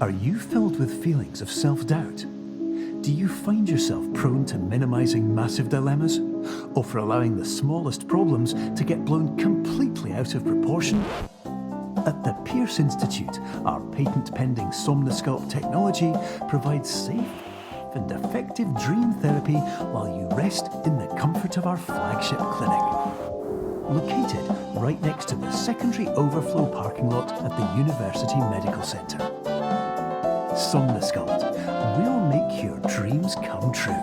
Are you filled with feelings of self-doubt? Do you find yourself prone to minimizing massive dilemmas? Or for allowing the smallest problems to get blown completely out of proportion? At the Pierce Institute, our patent-pending Somnosculpt technology provides safe and effective dream therapy while you rest in the comfort of our flagship clinic. Located right next to the secondary overflow parking lot at the University Medical Centre. Somnosculpt, we'll make your dreams come true.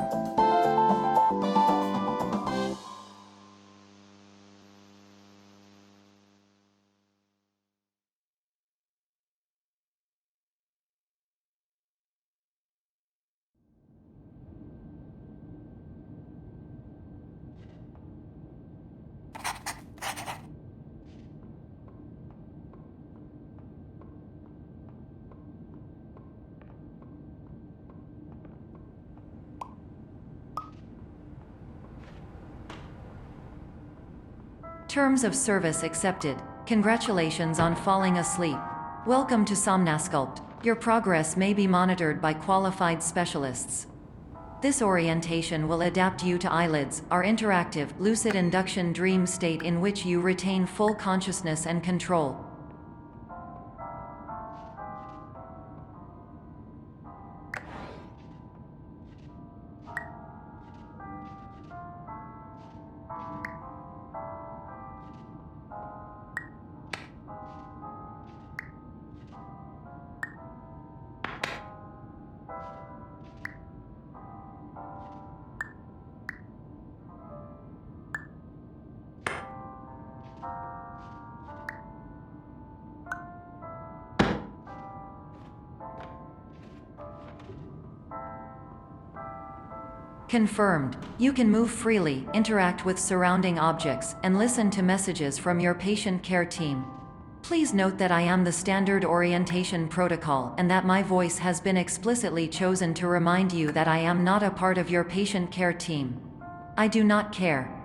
Terms of service accepted. Congratulations on falling asleep. Welcome to Somnosculpt. Your progress may be monitored by qualified specialists. This orientation will adapt you to eyelids, our interactive, lucid induction dream state in which you retain full consciousness and control. Confirmed. You can move freely, interact with surrounding objects, and listen to messages from your patient care team. Please note that I am the standard orientation protocol and that my voice has been explicitly chosen to remind you that I am not a part of your patient care team. I do not care.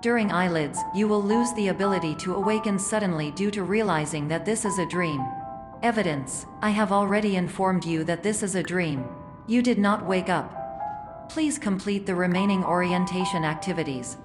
During eyelids, you will lose the ability to awaken suddenly due to realizing that this is a dream. Evidence: I have already informed you that this is a dream. You did not wake up. Please complete the remaining orientation activities.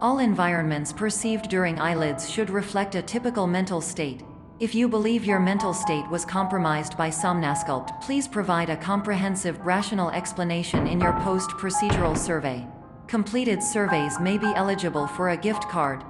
All environments perceived during eyelids should reflect a typical mental state. If you believe your mental state was compromised by Somnosculpt, please provide a comprehensive, rational explanation in your post-procedural survey. Completed surveys may be eligible for a gift card.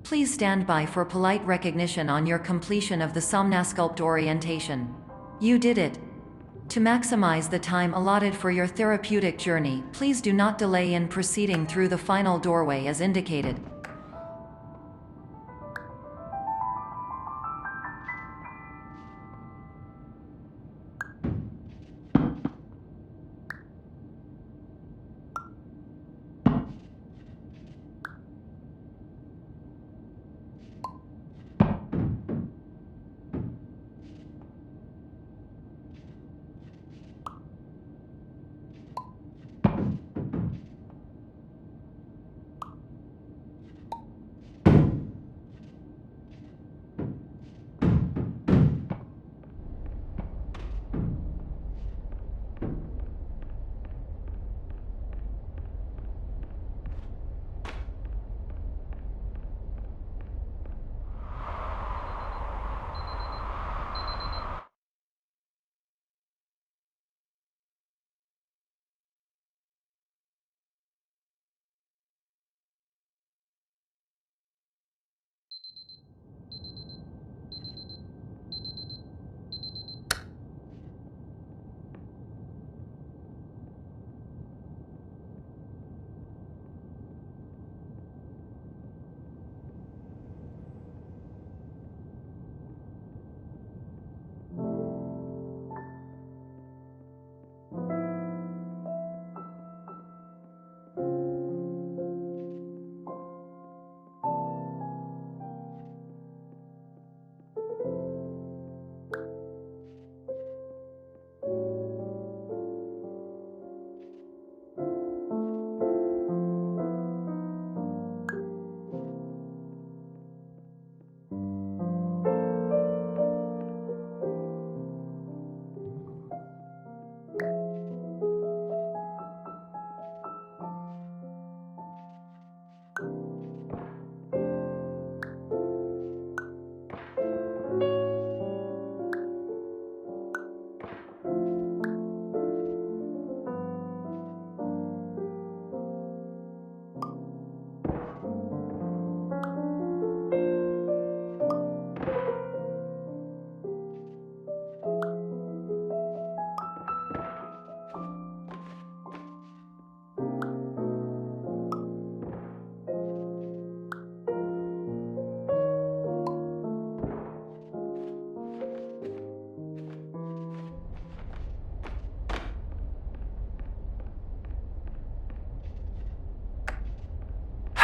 Please stand by for polite recognition on your completion of the Somnasculpt orientation. You did it. To maximize the time allotted for your therapeutic journey, please do not delay in proceeding through the final doorway as indicated.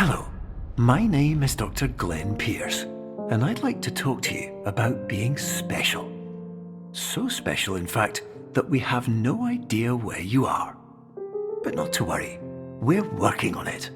Hello, my name is Dr. Glenn Pierce, and I'd like to talk to you about being special. So special, in fact, that we have no idea where you are. But not to worry, we're working on it.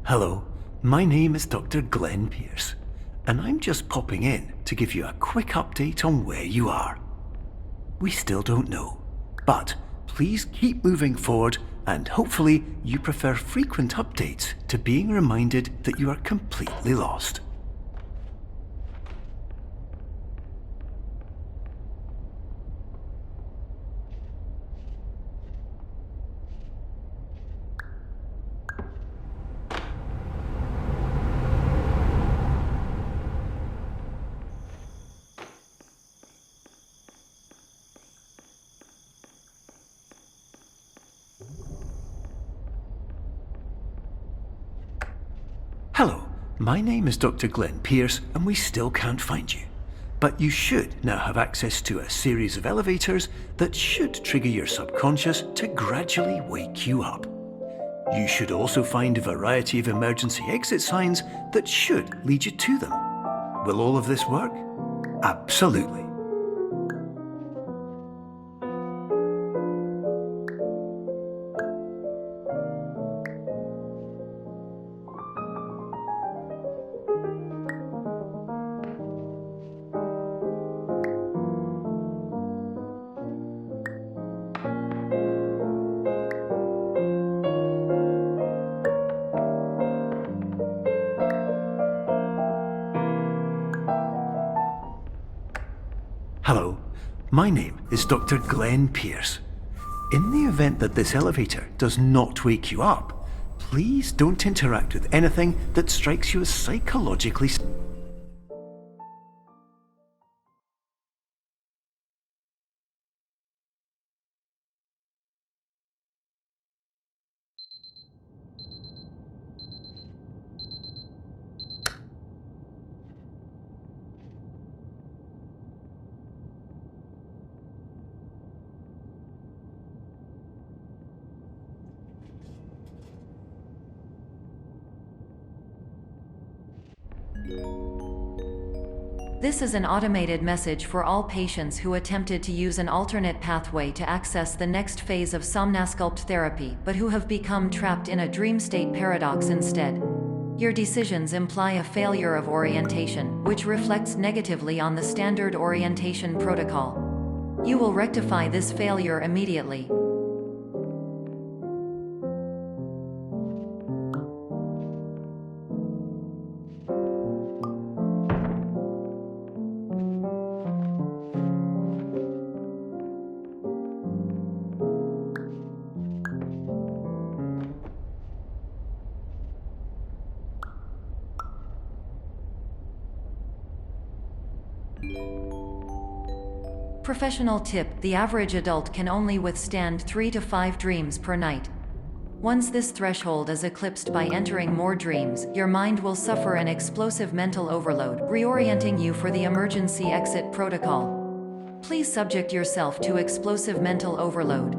Hello, my name is Dr. Glenn Pierce, and I'm just popping in to give you a quick update on where you are. We still don't know, but please keep moving forward, and hopefully you prefer frequent updates to being reminded that you are completely lost. Hello, my name is Dr. Glenn Pierce, and we still can't find you. But you should now have access to a series of elevators that should trigger your subconscious to gradually wake you up. You should also find a variety of emergency exit signs that should lead you to them. Will all of this work? Absolutely. Hello, my name is Dr. Glenn Pierce. In the event that this elevator does not wake you up, please don't interact with anything that strikes you as psychologically. This is an automated message for all patients who attempted to use an alternate pathway to access the next phase of Somnasculpt therapy but who have become trapped in a dream state paradox instead. Your decisions imply a failure of orientation, which reflects negatively on the standard orientation protocol. You will rectify this failure immediately. Professional tip: the average adult can only withstand 3 to 5 dreams per night. Once this threshold is eclipsed by entering more dreams, your mind will suffer an explosive mental overload, reorienting you for the emergency exit protocol. Please subject yourself to explosive mental overload.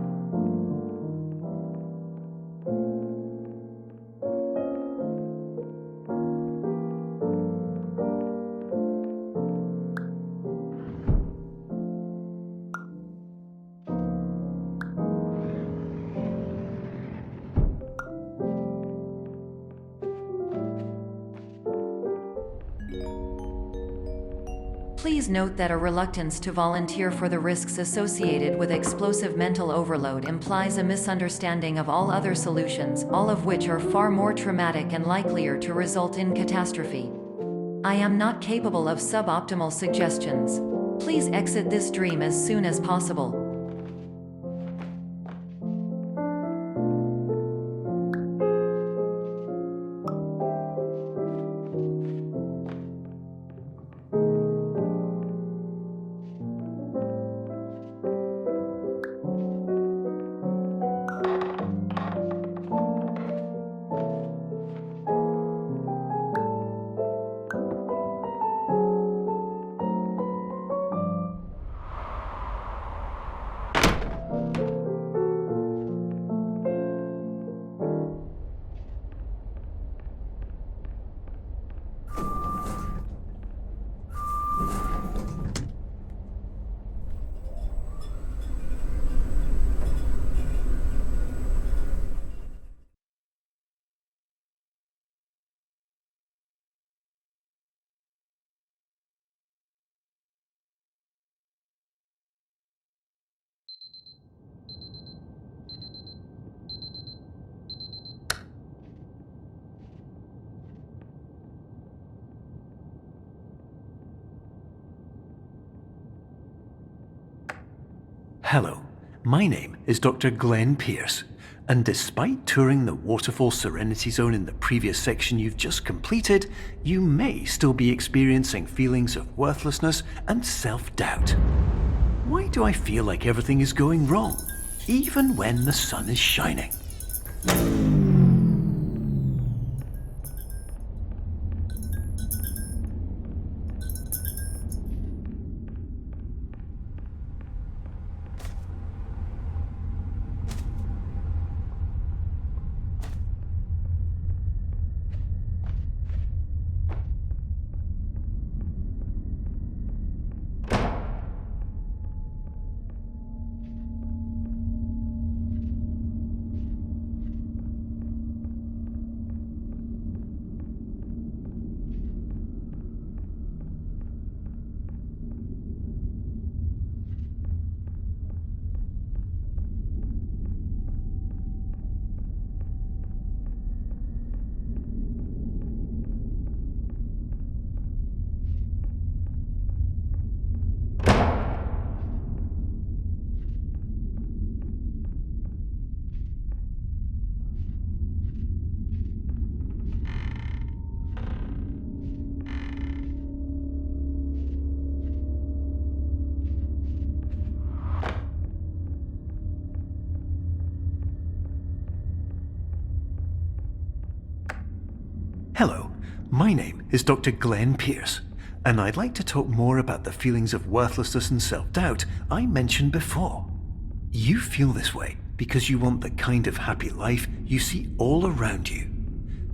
Please note that a reluctance to volunteer for the risks associated with explosive mental overload implies a misunderstanding of all other solutions, all of which are far more traumatic and likelier to result in catastrophe. I am not capable of suboptimal suggestions. Please exit this dream as soon as possible. Hello, my name is Dr. Glenn Pierce, and despite touring the Waterfall Serenity Zone in the previous section you've just completed, you may still be experiencing feelings of worthlessness and self-doubt. Why do I feel like everything is going wrong, even when the sun is shining? Hello, my name is Dr. Glenn Pierce, and I'd like to talk more about the feelings of worthlessness and self-doubt I mentioned before. You feel this way because you want the kind of happy life you see all around you,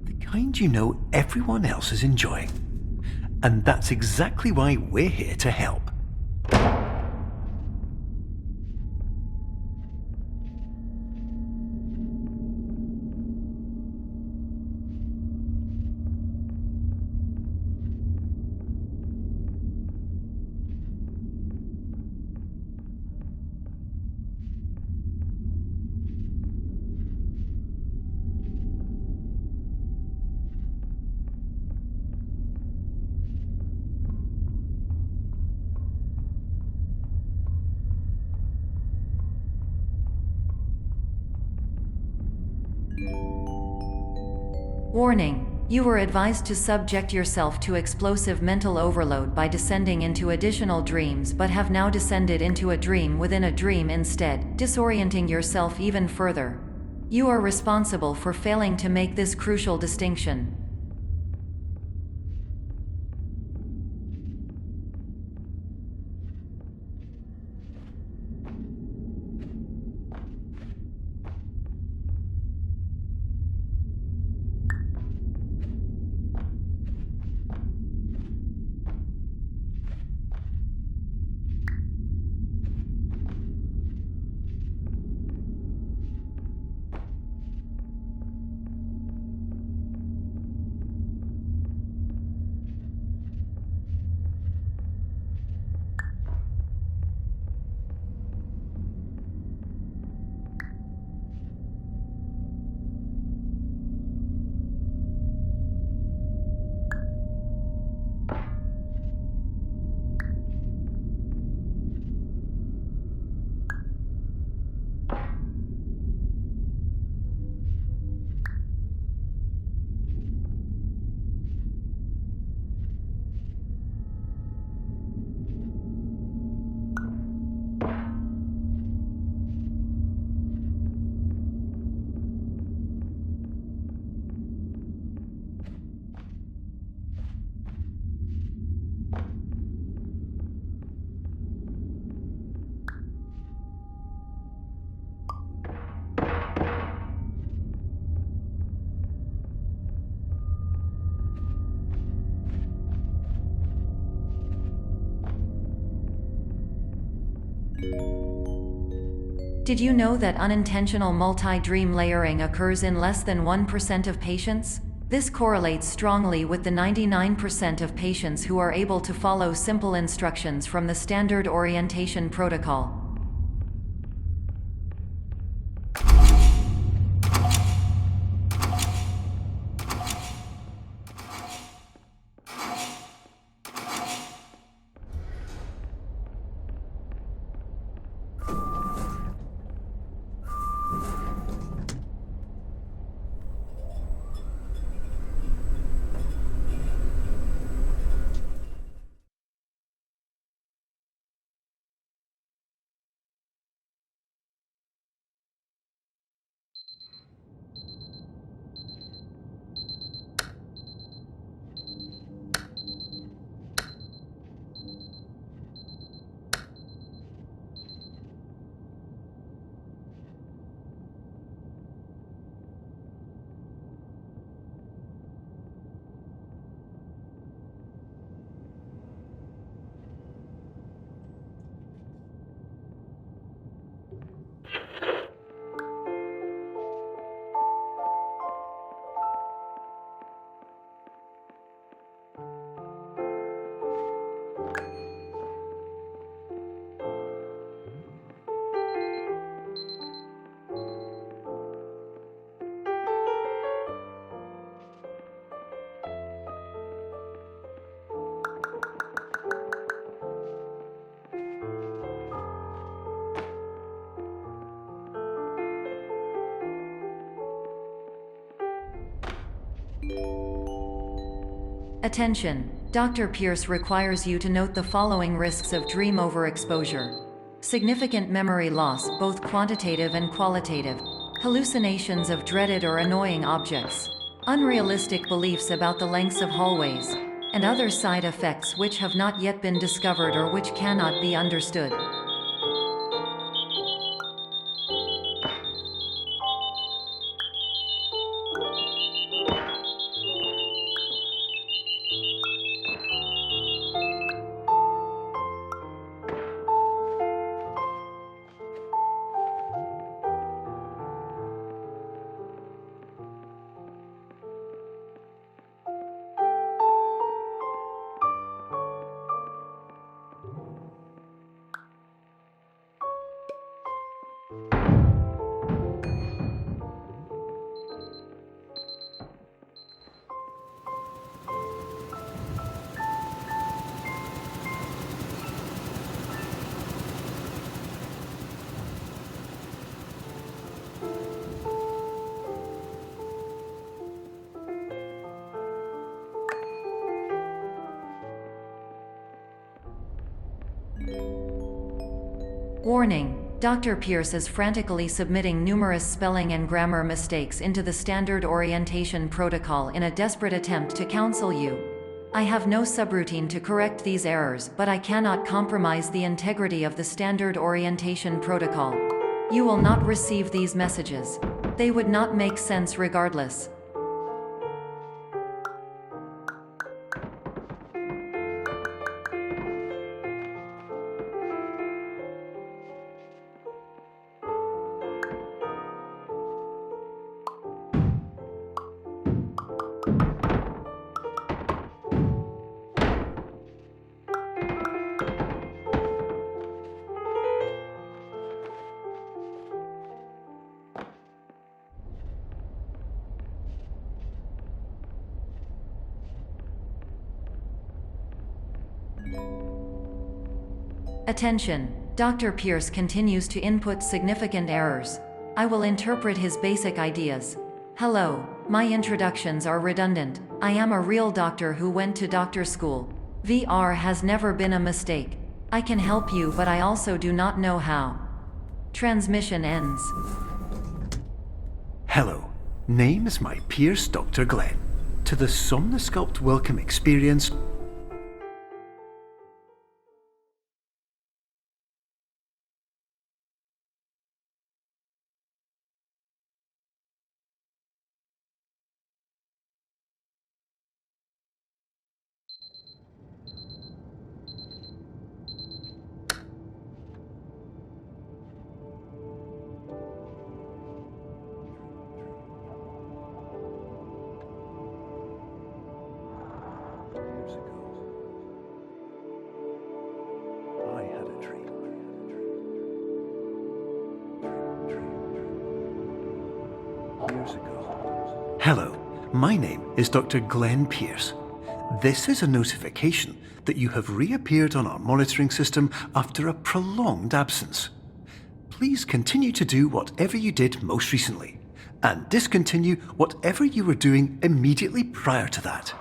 the kind you know everyone else is enjoying. And that's exactly why we're here to help. Warning: you were advised to subject yourself to explosive mental overload by descending into additional dreams, but have now descended into a dream within a dream instead, disorienting yourself even further. You are responsible for failing to make this crucial distinction. Did you know that unintentional multi-dream layering occurs in less than 1% of patients? This correlates strongly with the 99% of patients who are able to follow simple instructions from the standard orientation protocol. Attention! Dr. Pierce requires you to note the following risks of dream overexposure. Significant memory loss, both quantitative and qualitative. Hallucinations of dreaded or annoying objects. Unrealistic beliefs about the lengths of hallways. And other side effects which have not yet been discovered or which cannot be understood. Warning! Dr. Pierce is frantically submitting numerous spelling and grammar mistakes into the standard orientation protocol in a desperate attempt to counsel you. I have no subroutine to correct these errors, but I cannot compromise the integrity of the standard orientation protocol. You will not receive these messages. They would not make sense regardless. Attention! Dr. Pierce continues to input significant errors. I will interpret his basic ideas. Hello, my introductions are redundant. I am a real doctor who went to doctor school. VR has never been a mistake. I can help you, but I also do not know how. Transmission ends. Hello, name is my Pierce Dr. Glenn. To the Somnosculpt Welcome Experience. Hello, my name is Dr. Glenn Pierce. This is a notification that you have reappeared on our monitoring system after a prolonged absence. Please continue to do whatever you did most recently, and discontinue whatever you were doing immediately prior to that.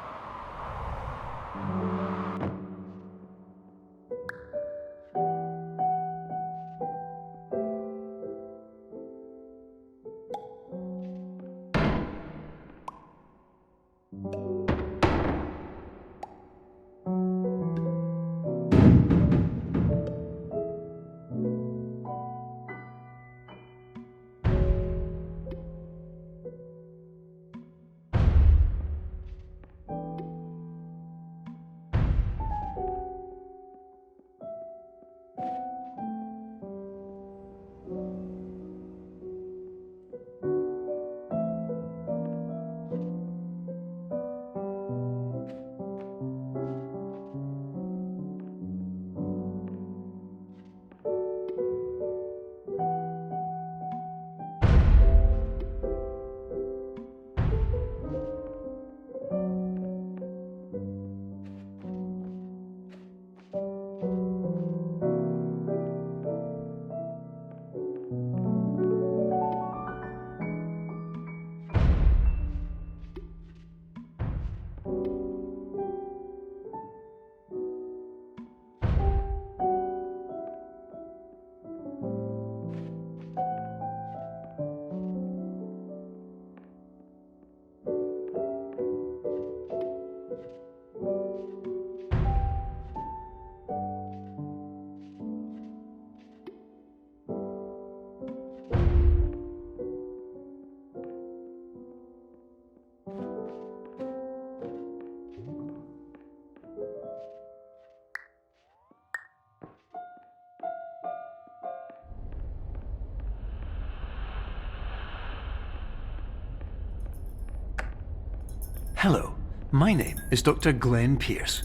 Hello, my name is Dr. Glenn Pierce.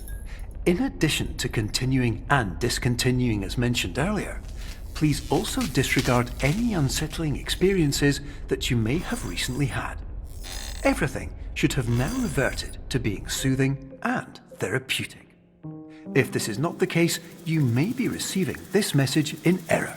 In addition to continuing and discontinuing as mentioned earlier, please also disregard any unsettling experiences that you may have recently had. Everything should have now reverted to being soothing and therapeutic. If this is not the case, you may be receiving this message in error.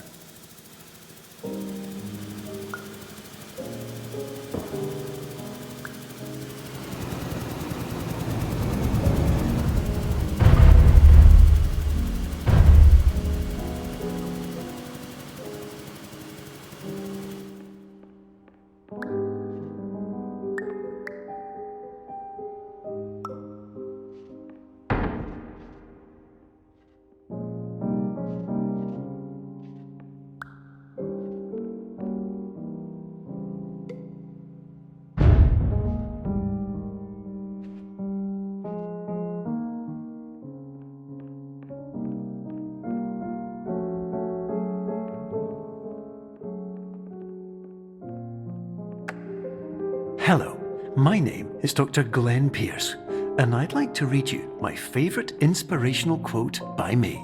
Hello, my name is Dr. Glenn Pierce, and I'd like to read you my favourite inspirational quote by me.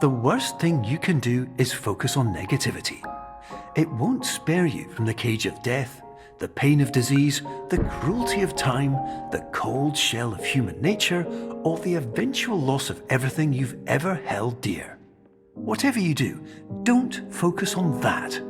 The worst thing you can do is focus on negativity. It won't spare you from the cage of death, the pain of disease, the cruelty of time, the cold shell of human nature, or the eventual loss of everything you've ever held dear. Whatever you do, don't focus on that.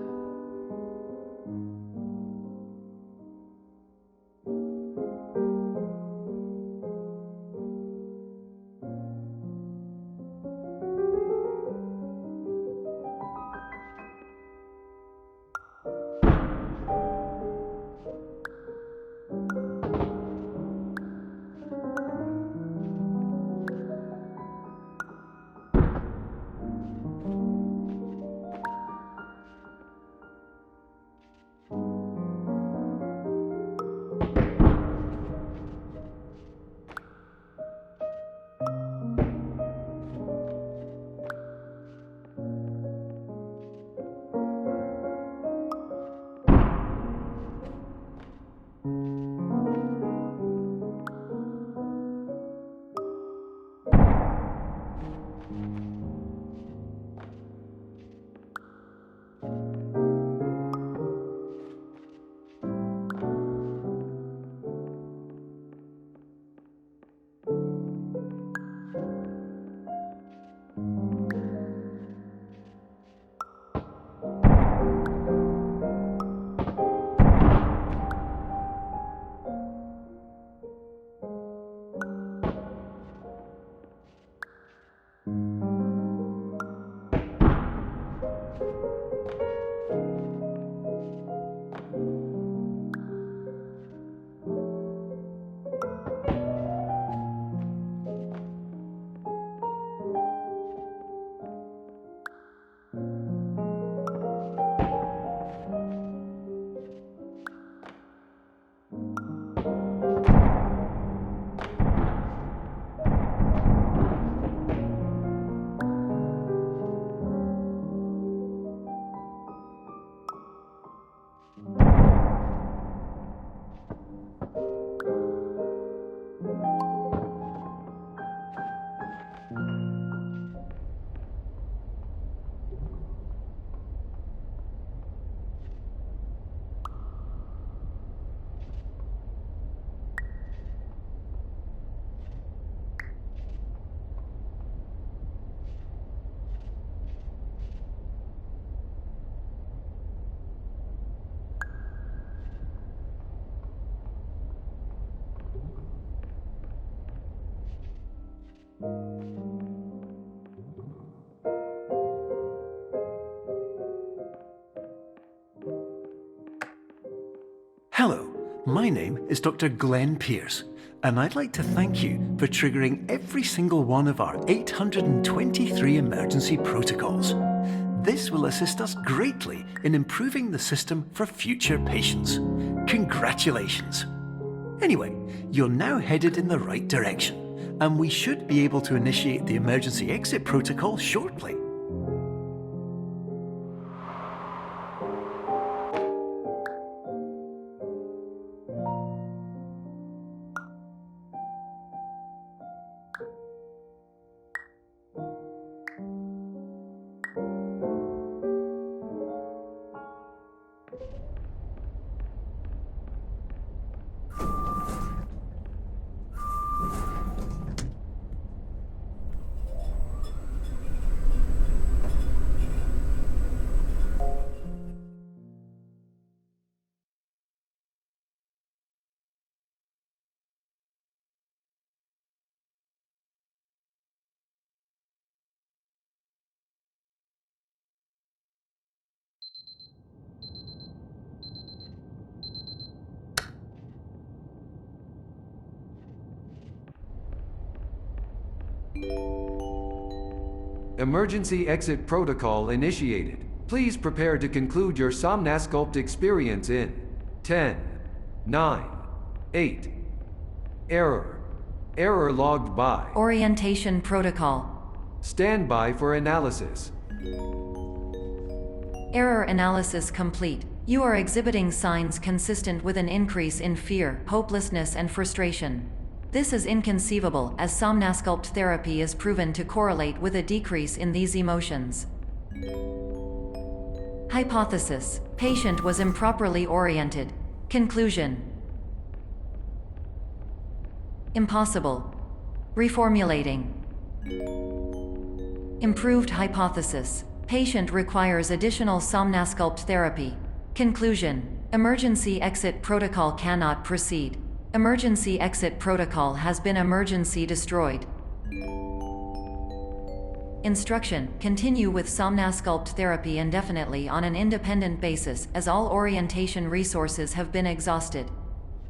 Hello, my name is Dr. Glenn Pierce, and I'd like to thank you for triggering every single one of our 823 emergency protocols. This will assist us greatly in improving the system for future patients. Congratulations! Anyway, you're now headed in the right direction, and we should be able to initiate the emergency exit protocol shortly. Emergency exit protocol initiated. Please prepare to conclude your Somnasculpt experience in 10, 9, 8. Error. Error logged by. Orientation protocol. Stand by for analysis. Error analysis complete. You are exhibiting signs consistent with an increase in fear, hopelessness, and frustration. This is inconceivable, as Somnasculpt therapy is proven to correlate with a decrease in these emotions. Hypothesis: patient was improperly oriented. Conclusion: impossible. Reformulating. Improved hypothesis: patient requires additional Somnasculpt therapy. Conclusion: emergency exit protocol cannot proceed. Emergency exit protocol has been emergency destroyed. Instruction: continue with Somnasculpt therapy indefinitely on an independent basis, as all orientation resources have been exhausted.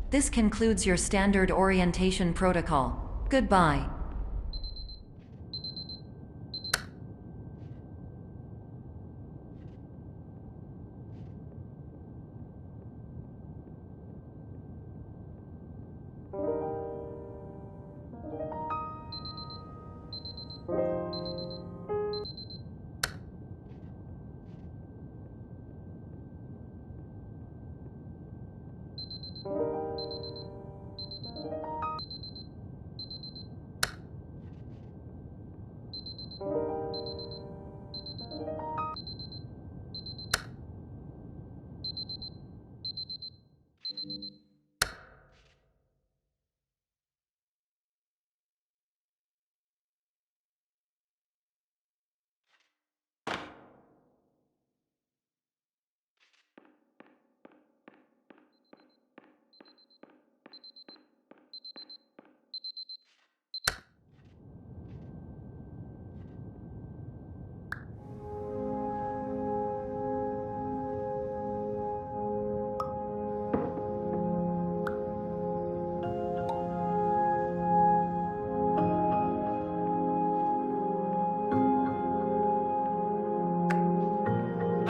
This concludes your standard orientation protocol. Goodbye.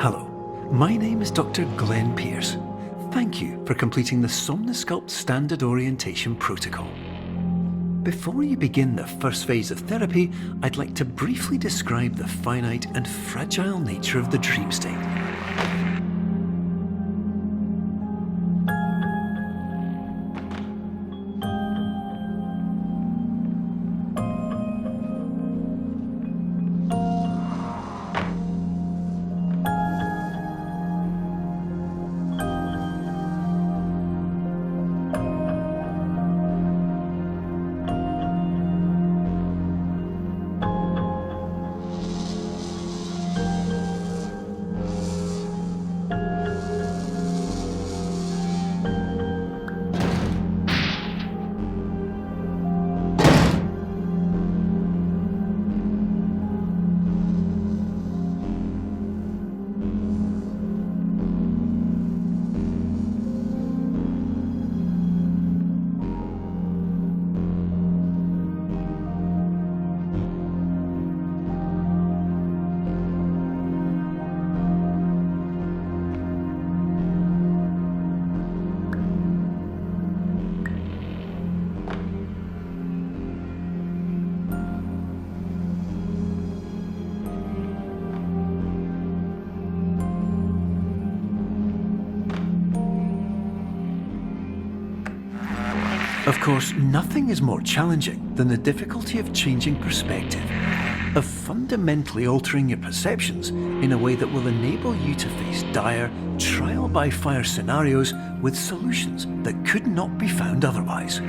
Hello, my name is Dr. Glenn Pierce. Thank you for completing the Somnasculpt Standard Orientation Protocol. Before you begin the first phase of therapy, I'd like to briefly describe the finite and fragile nature of the dream state. Of course, nothing is more challenging than the difficulty of changing perspective, of fundamentally altering your perceptions in a way that will enable you to face dire, trial-by-fire scenarios with solutions that could not be found otherwise.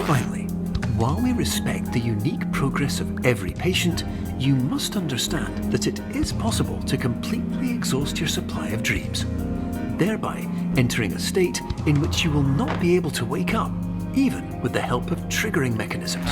Finally, while we respect the unique progress of every patient, you must understand that it is possible to completely exhaust your supply of dreams, thereby entering a state in which you will not be able to wake up, even with the help of triggering mechanisms.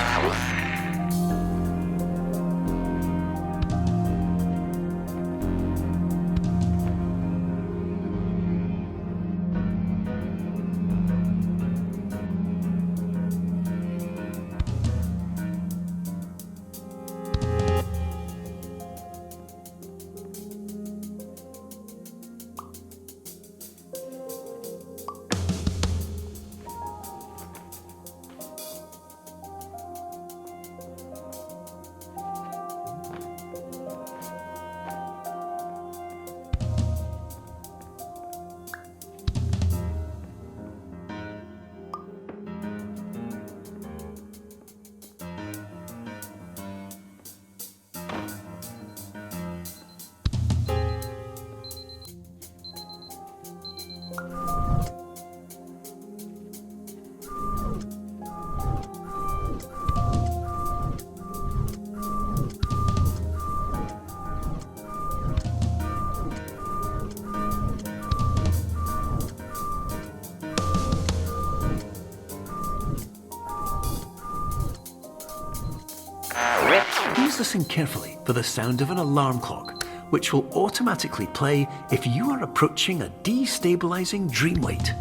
Please listen carefully for the sound of an alarm clock, which will automatically play if you are approaching a destabilizing dream weight.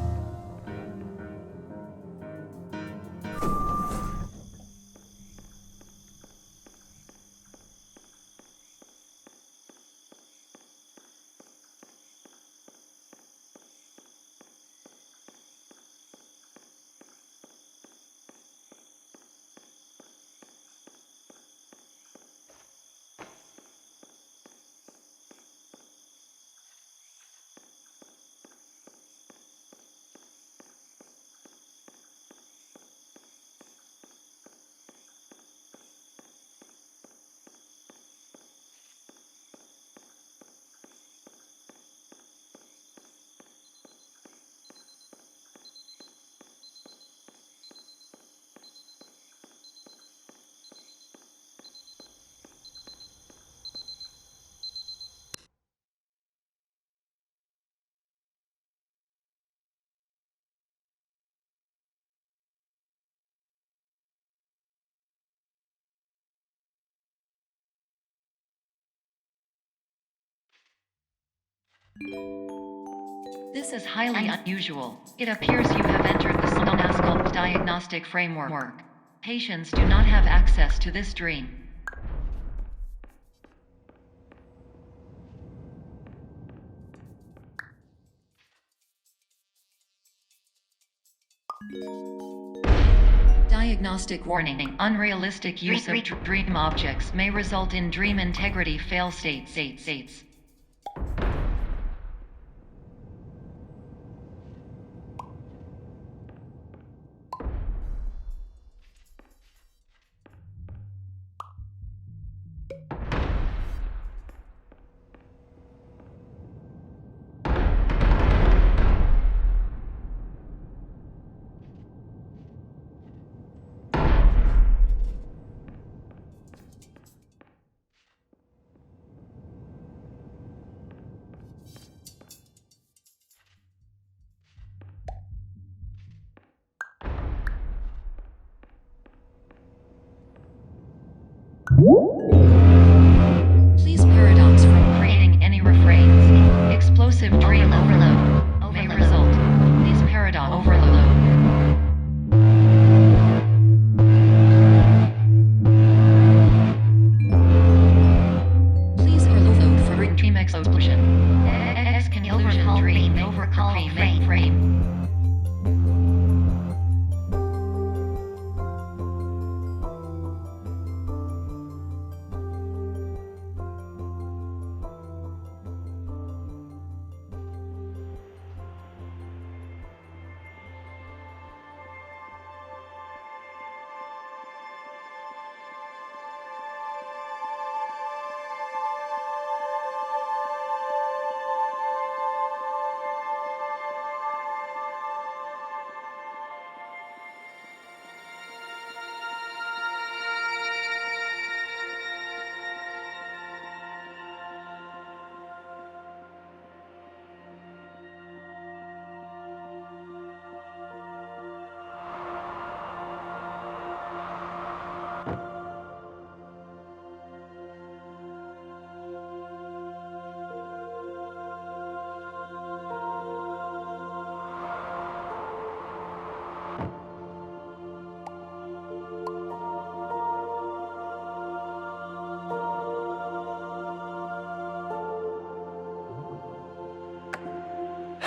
This is highly unusual. It appears you have entered the Somnasculpt diagnostic framework. Patients do not have access to this dream. Diagnostic warning. Unrealistic use of dream objects may result in dream integrity fail states. Please paradox from creating any refrains. Explosive dream overload may result. Please paradox overload. Please overload for dream explosion. Exclusion dream overcall frame.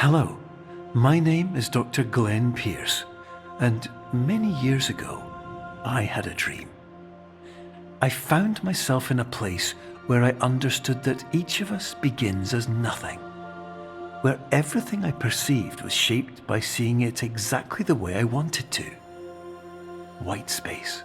Hello, my name is Dr. Glenn Pierce, and many years ago, I had a dream. I found myself in a place where I understood that each of us begins as nothing, where everything I perceived was shaped by seeing it exactly the way I wanted to. White space.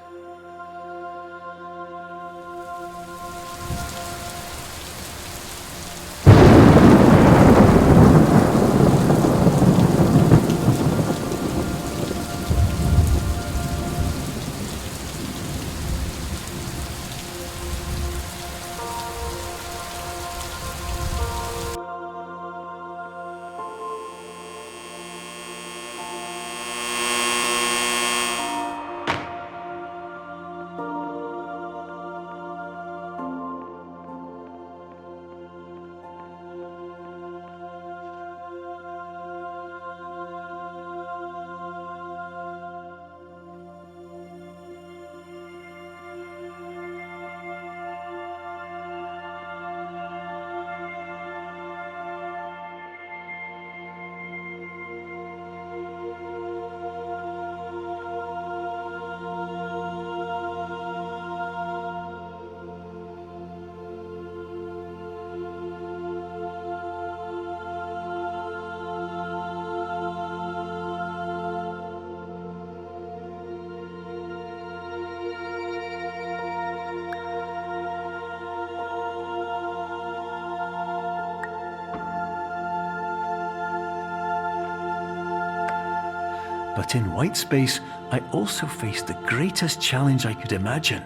But in white space, I also faced the greatest challenge I could imagine.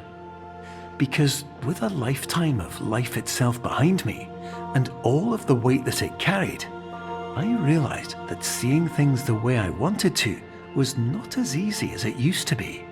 Because with a lifetime of life itself behind me, and all of the weight that it carried, I realized that seeing things the way I wanted to was not as easy as it used to be.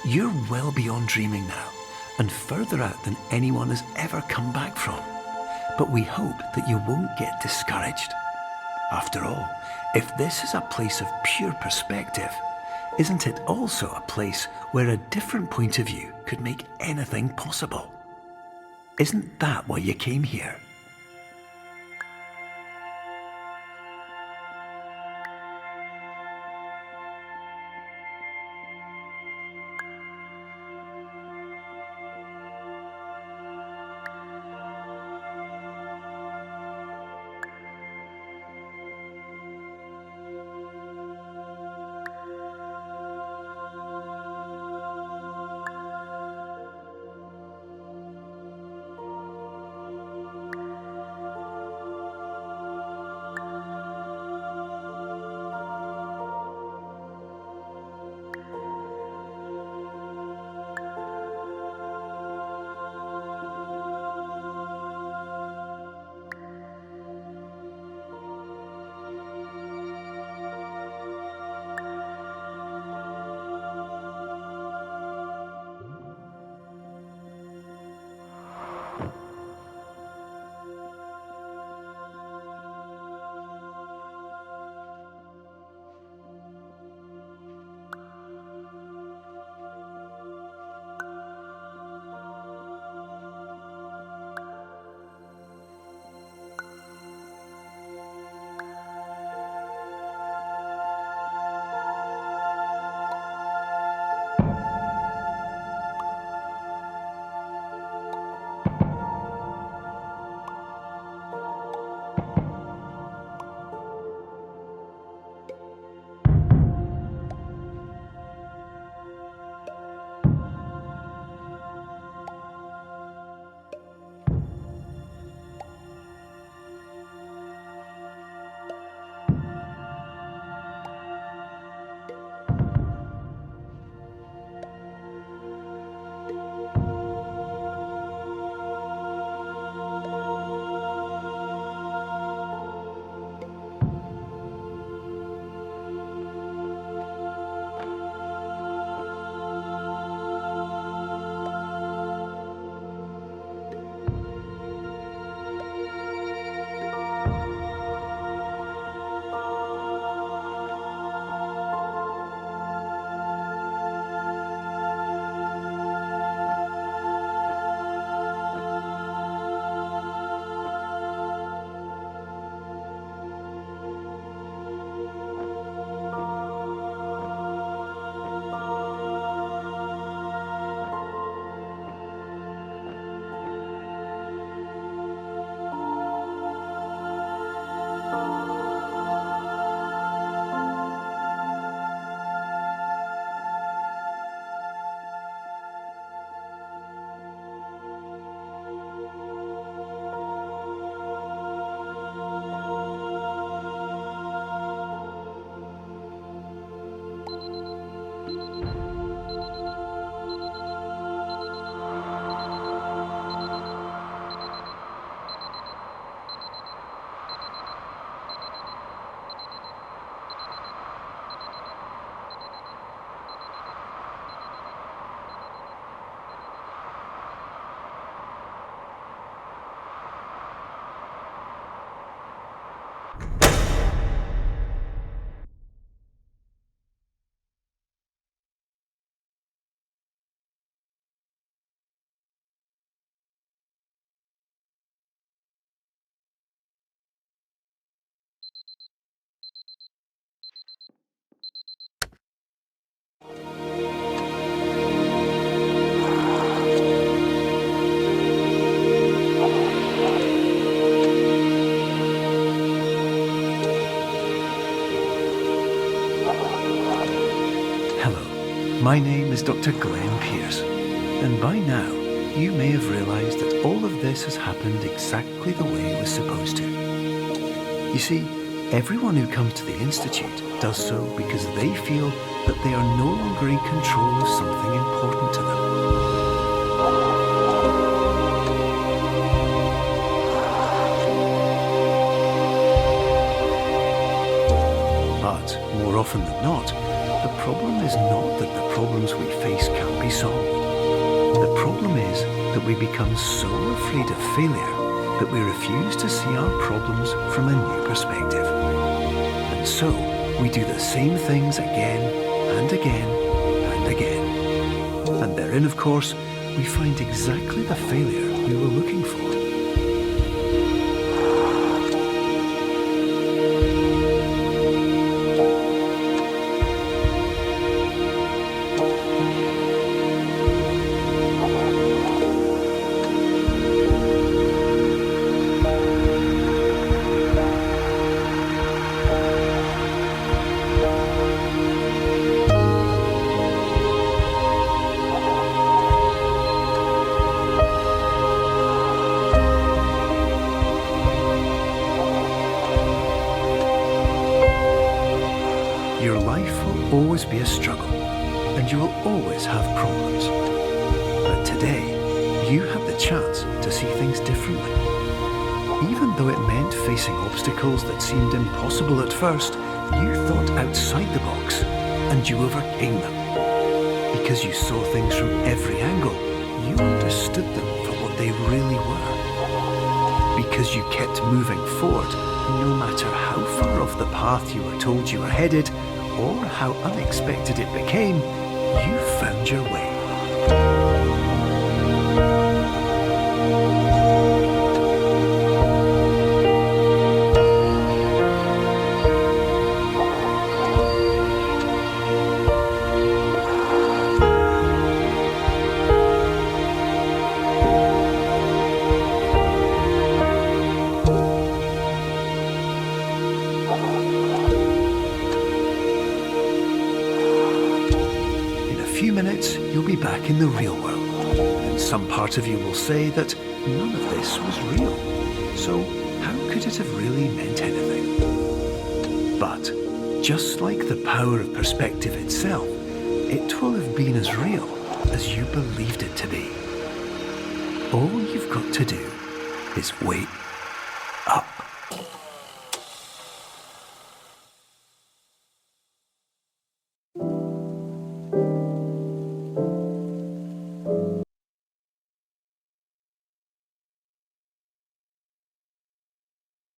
You're well beyond dreaming now, and further out than anyone has ever come back from. But we hope that you won't get discouraged. After all, if this is a place of pure perspective, isn't it also a place where a different point of view could make anything possible? Isn't that why you came here? My name is Dr. Glenn Pierce, and by now you may have realised that all of this has happened exactly the way it was supposed to. You see, everyone who comes to the Institute does so because they feel that they are no longer in control of something important to them. But more often than not, the problem is not that the problems we face can't be solved. The problem is that we become so afraid of failure that we refuse to see our problems from a new perspective. And so, we do the same things again and again and again. And therein, of course, we find exactly the failure we were looking for. Your life will always be a struggle, and you will always have problems. But today, you have the chance to see things differently. Even though it meant facing obstacles that seemed impossible at first, you thought outside the box, and you overcame them. Because you saw things from every angle, you understood them for what they really were. Because you kept moving forward, no matter how far off the path you were told you were headed, or how unexpected it became, you found your way. Few minutes, you'll be back in the real world, and some part of you will say that none of this was real, so how could it have really meant anything? But, just like the power of perspective itself, it will have been as real as you believed it to be. All you've got to do is wait